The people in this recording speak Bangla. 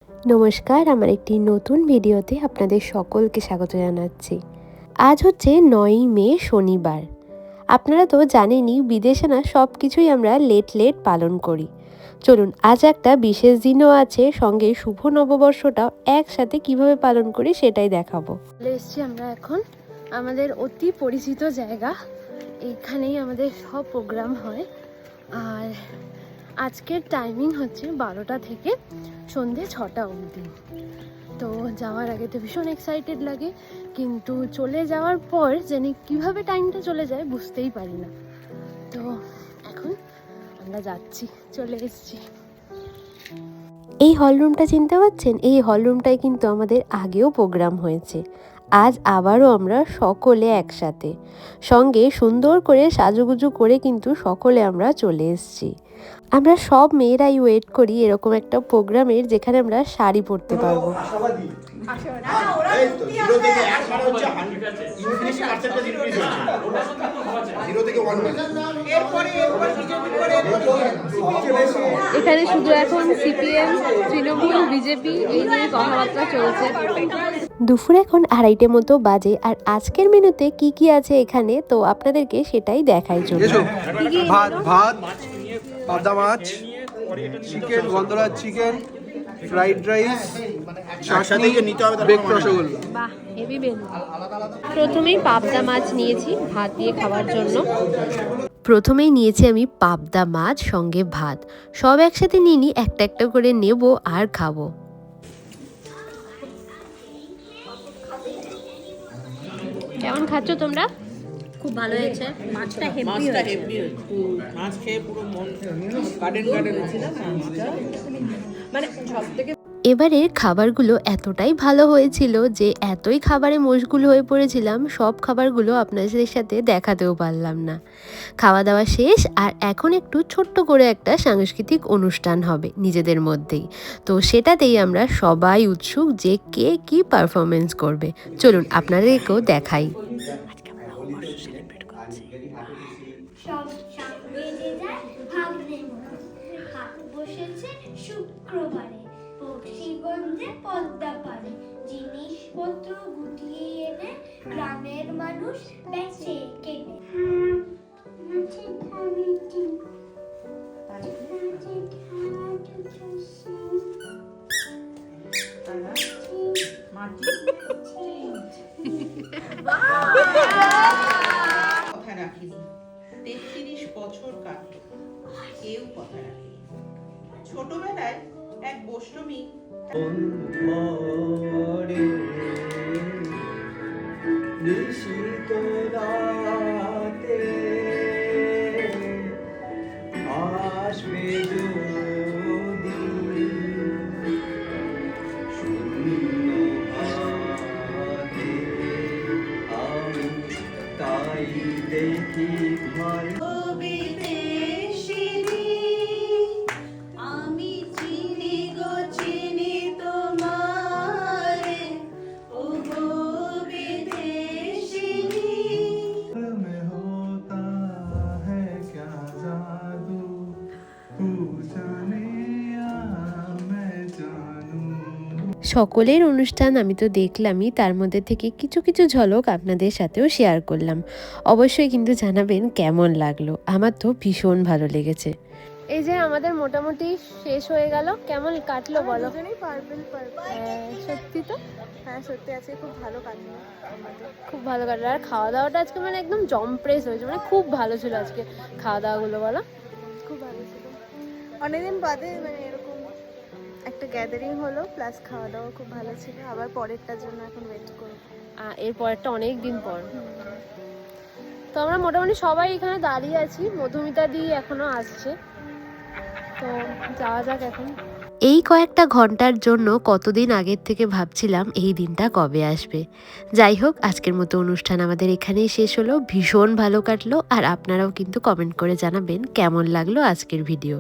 নমস্কার, আমার একটি নতুন ভিডিওতে আপনাদের সকলকে স্বাগত জানাচ্ছি। আজ হচ্ছে 9ই মে শনিবার। আপনারা তো জানেনই বিদেশে না সব কিছুই আমরা লেট পালন করি। চলুন আজ একটা বিশেষ দিনও আছে, সঙ্গে শুভ নববর্ষটাও একসাথে কিভাবে পালন করি সেটাই দেখাবো। চলে এসছি আমরা এখন আমাদের অতি পরিচিত জায়গা, এইখানেই আমাদের সব প্রোগ্রাম হয়। আর আজকের টাইমিং হচ্ছে 12টা থেকে সন্ধে 6টা অবধি। তো যাওয়ার আগে তো ভীষণ এক্সাইটেড লাগে, কিন্তু চলে যাওয়ার পর জানি কিভাবে টাইমটা চলে যায় বুঝতেই পারি না। তো এখন আমরা যাচ্ছি, চলে এসেছি। এই হলরুমটা চিনতে পারছেন? এই হলরুমটায় কিন্তু আমাদের আগেও প্রোগ্রাম হয়েছে। আজ আবারও আমরা সকলে একসাথে, সঙ্গে সুন্দর করে সাজুগুজু করে কিন্তু সকলে আমরা চলে এসেছি। আমরা সব মেয়েরাই ওয়েট করি এরকম একটা প্রোগ্রামের, যেখানে আমরা শাড়ি পরতে পারবো। এখানে শুধু এখন সিপিএম, তৃণমূল, বিজেপি এই নিয়ে কথাবার্তা চলছে। দুপুর এখন 2:30 মতো বাজে, আর আজকের মেনুতে কি কি আছে এখানে তো আপনাদেরকে সেটাই দেখাই চলবে। ভাত পাবদা মাছ, চিকেন, গন্ধরাজ চিকেন, ফ্রাইড রাইস, চাটনি, বেকড রসগোল্লা। বাহ, হেভি মেনু। প্রথমেই পাবদা মাছ নিয়েছি ভাত দিয়ে খাওয়ার জন্য। প্রথমেই নিয়েছি আমি পাবদা মাছ, সঙ্গে ভাত, সব একসাথে নিয়ে নিই, একটা একটা করে নেব আর খাবো। কেমন খাচ্ছ তোমরা? খুব ভালো হয়েছে, মাছটা হেভি হয়েছে। মাছ খেয়ে পুরো মন গার্ডেন হয়েছিলাম মাছটা, মানে সবথেকে। এবারের খাবারগুলো এতটাই ভালো হয়েছিল যে এতই খাবারে মশগুল হয়ে পড়েছিলাম, সব খাবারগুলো আপনাদের সাথে দেখাতেও পারলাম না। খাওয়া দাওয়া শেষ, আর এখন একটু ছোট্ট করে একটা সাংস্কৃতিক অনুষ্ঠান হবে নিজেদের মধ্যেই। তো সেটাতেই আমরা সবাই উৎসুক যে কে কি পারফরমেন্স করবে। চলুন আপনাদেরকেও দেখাই। শুক্রবারে বক্সিগঞ্জে পদ্মা পারে জিনিসপত্র গুটিয়ে এনে গ্রামের মানুষ বেচে কেনে। কথা রাখিনি, 33 বছর কাটল, কেউ কথা রাখেনি। ছোটবেলায় এক বৈষ্ণবী আমি চিনি গো চিনি তোমারে, ও গো বিদেশিনী। সকলের অনুষ্ঠান আমি তো দেখলামই, তার মধ্যে থেকে কিছু কিছু ঝলক আপনাদের সাথেও শেয়ার করলাম। অবশ্যই কিন্তু জানাবেন কেমন লাগলো। আমার তো ভীষণ ভালো লেগেছে। এই যে আমাদের মোটামুটি শেষ হয়ে গেল, কেমন কাটলো বলো? সত্যি তো, হ্যাঁ সত্যি আছে, খুব ভালো কাটলো, খুব ভালো কাটলো। আর খাওয়া দাওয়াটা আজকে মানে একদম জম্প্রেস হয়েছে, মানে খুব ভালো ছিল আজকে খাওয়া দাওয়াগুলো। বলো, খুব ভালো ছিল। অনেকদিন বাদে মানে এরকম একটা গ্যাদারিং হলো, প্লাস খাওয়া দাওয়া খুব ভালো ছিল। আবার পরেরটার জন্য এখন ওয়েট করবো। এর পরেরটা অনেক দিন পর। তো আমরা মোটামুটি সবাই এখানে দাঁড়িয়ে আছি, মধুমিতা দি এখনো আসছে, তো যাওয়া যাক এখন। এই কয়েকটা ঘন্টার জন্য কতদিন আগের থেকে ভাবছিলাম এই দিনটা কবে আসবে। যাই হোক, আজকের মতো অনুষ্ঠান আমাদের এখানেই শেষ হলো। ভীষণ ভালো কাটলো, আর আপনারাও কিন্তু কমেন্ট করে জানাবেন কেমন লাগলো আজকের ভিডিও।